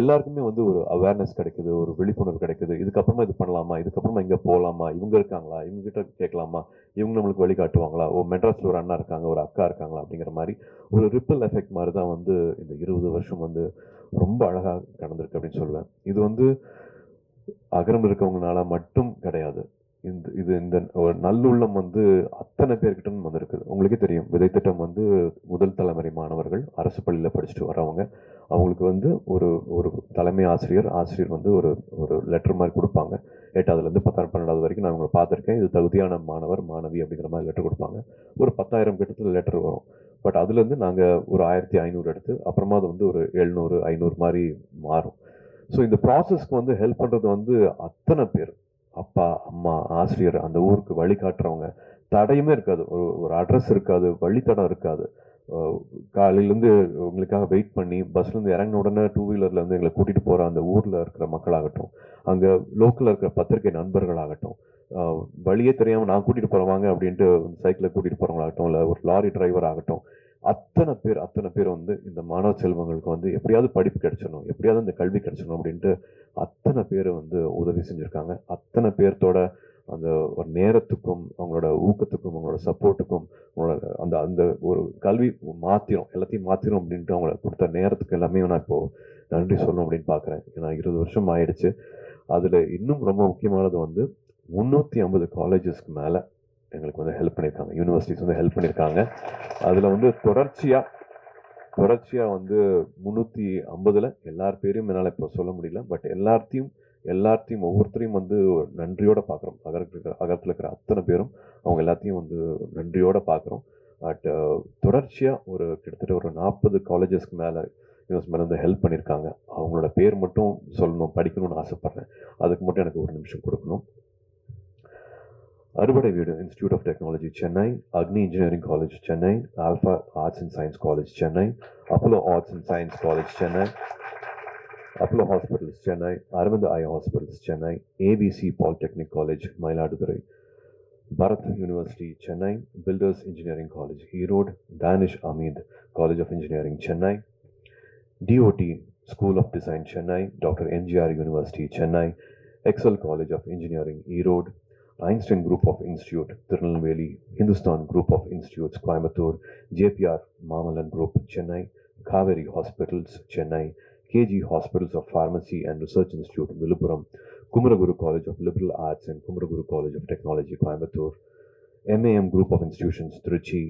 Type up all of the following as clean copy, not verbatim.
எல்லாருக்குமே வந்து ஒரு அவேர்னஸ் கிடைக்குது, ஒரு விழிப்புணர்வு கிடைக்குது. இதுக்கப்புறமா இது பண்ணலாமா, இதுக்கப்புறமா இங்க போகலாமா, இவங்க இருக்காங்களா, இவங்க கிட்ட கேட்கலாமா, இவங்க நம்மளுக்கு வழிகாட்டுவாங்களா, மெட்ராஸ்ல ஒரு அண்ணா இருக்காங்க, ஒரு அக்கா இருக்காங்களா அப்படிங்கிற மாதிரி ஒரு ரிப்பிள் எஃபெக்ட் மாதிரி தான் வந்து இந்த 20 வருஷம் வந்து ரொம்ப அழகா கடந்திருக்கு அப்படின்னு சொல்லுவேன். இது வந்து அகரம் இருக்கவங்கனால மட்டும் கிடையாது. இந்த ஒரு நல்லுள்ளம் வந்து அத்தனை பேர்கிட்ட வந்திருக்குது. உங்களுக்கே தெரியும், விதை திட்டம் வந்து முதல் தலைமுறை மாணவர்கள் அரசு பள்ளியில் படிச்சுட்டு வரவங்க. அவங்களுக்கு வந்து ஒரு ஒரு தலைமை ஆசிரியர் வந்து ஒரு ஒரு லெட்டர் மாதிரி கொடுப்பாங்க. 8ஆவதுலேருந்து 10ஆவது 12ஆவது வரைக்கும் நான் உங்களை பார்த்துருக்கேன். இது தகுதியான மாணவர் மாணவி அப்படிங்கிற மாதிரி லெட்டர் கொடுப்பாங்க. ஒரு 10,000 கிட்டத்தில் லெட்டர் வரும். பட் அதுலேருந்து நாங்கள் ஒரு 1500 எடுத்து அப்புறமா அது வந்து ஒரு 700 500 மாதிரி மாறும். ஸோ இந்த ப்ராசஸ்க்கு வந்து ஹெல்ப் பண்ணுறது வந்து அத்தனை பேர், அப்பா அம்மா ஆசிரியர், அந்த ஊருக்கு வழிகாட்டுறவங்க. தடையுமே இருக்காது, ஒரு அட்ரஸ் இருக்காது, வழித்தடம் இருக்காது. காலையிலேருந்து உங்களுக்காக வெயிட் பண்ணி பஸ்லேருந்து இறங்கின உடனே 2 வீலரில் வந்து எங்களை கூட்டிகிட்டு போகிற அந்த ஊரில் இருக்கிற மக்களாகட்டும், அங்கே லோக்கலில் இருக்கிற பத்திரிகை நண்பர்களாகட்டும், வழியே தெரியாமல் நான் கூட்டிகிட்டு போகிறவாங்க அப்படின்ட்டு சைக்கிளில் கூட்டிகிட்டு போகிறவங்களாகட்டும், இல்லை ஒரு லாரி டிரைவர் ஆகட்டும், அத்தனை பேர் வந்து இந்த மாணவ செல்வங்களுக்கு வந்து எப்படியாவது படிப்பு கிடைச்சிடணும், எப்படியாவது இந்த கல்வி கிடைச்சிடணும் அப்படின்ட்டு அத்தனை பேர் வந்து உதவி செஞ்சுருக்காங்க. அத்தனை பேர்த்தோட அந்த ஒரு நேரத்துக்கும் அவங்களோட ஊக்கத்துக்கும் அவங்களோட சப்போர்ட்டுக்கும் அவங்களோட அந்த அந்த ஒரு கல்வி மாத்திரம் எல்லாத்தையும் மாத்திரும் அப்படின்ட்டு அவங்கள கொடுத்த நேரத்துக்கு எல்லாமே நான் இப்போ நன்றி சொல்லணும் அப்படின்னு பார்க்குறேன். ஏன்னா 20 வருஷம் ஆயிடுச்சு. அதில் இன்னும் ரொம்ப முக்கியமானது வந்து 350 காலேஜஸ்க்கு மேலே எங்களுக்கு வந்து ஹெல்ப் பண்ணியிருக்காங்க, யூனிவர்சிட்டிஸ் வந்து ஹெல்ப் பண்ணியிருக்காங்க. அதில் வந்து தொடர்ச்சியாக வந்து 350ல் எல்லார் பேரையும் என்னால் இப்போ சொல்ல முடியல. பட் எல்லாத்தையும் ஒவ்வொருத்தரையும் வந்து நன்றியோட பார்க்குறோம். அகரத்தில் இருக்கிற அத்தனை பேரும் அவங்க எல்லாத்தையும் வந்து நன்றியோட பார்க்குறோம். பட் தொடர்ச்சியாக ஒரு கிட்டத்தட்ட ஒரு 40 காலேஜஸ்க்கு மேலே வந்து ஹெல்ப் பண்ணியிருக்காங்க. அவங்களோட பேர் மட்டும் சொல்லணும், படிக்கணும்னு ஆசைப்பட்றேன். அதுக்கு மட்டும் எனக்கு ஒரு நிமிஷம் கொடுக்கணும். அறுபடை வீடு institute of technology Chennai, Agni engineering college Chennai, Alpha arts and science college Chennai, Apollo arts and science college Chennai, Apollo hospitals Chennai, Aravind eye hospitals Chennai, ABC polytechnic college Mayiladuthurai, Bharath university Chennai, builders engineering college Erode, Dhanish Ahmed college of engineering Chennai, DOT school of design Chennai, doctor MGR university Chennai, Excel college of engineering Erode, Einstein Group of Institute, Tirunelveli, Hindustan Group of Institutes, Coimbatore, JPR Mamalan Group, Chennai, Kaveri Hospitals, Chennai, KG Hospitals of Pharmacy and Research Institute, Viluppuram, Kumaraguru College of Liberal Arts and Kumaraguru College of Technology, Coimbatore, MAM Group of Institutions, Trichy,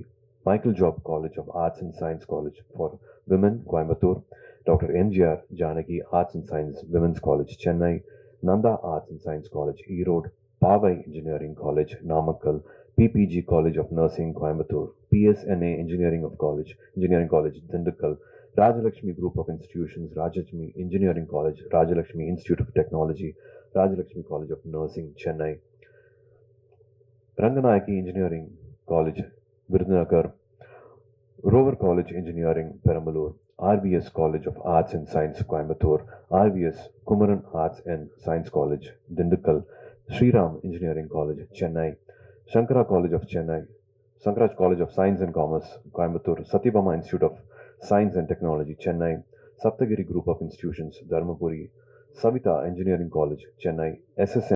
Michael Job College of Arts and Science College for Women, Coimbatore, Dr. MGR Janaki Arts and Science Women's College, Chennai, Nanda Arts and Science College, Erode, Pavai Engineering College, Namakkal, PPG College of Nursing, Coimbatore, PSNA Engineering College, Dindigul, Rajalakshmi Group of Institutions, Rajalakshmi Engineering College, Rajalakshmi Institute of Technology, Rajalakshmi College of Nursing, Chennai, Ranganayaki Engineering College, Virudhunagar, Rover College Engineering, Perambalur, RVS College of Arts and Science, Coimbatore, RVS Kumaran Arts and Science College, Dindigul, Sriram Engineering College, Chennai, Shankara College of Chennai, Shankaraj College of Science and Commerce, Coimbatore, Satyabama Institute of Science and Technology, Chennai, Saptagiri Group of Institutions, Dharmapuri, Savita Engineering College, Chennai, SSN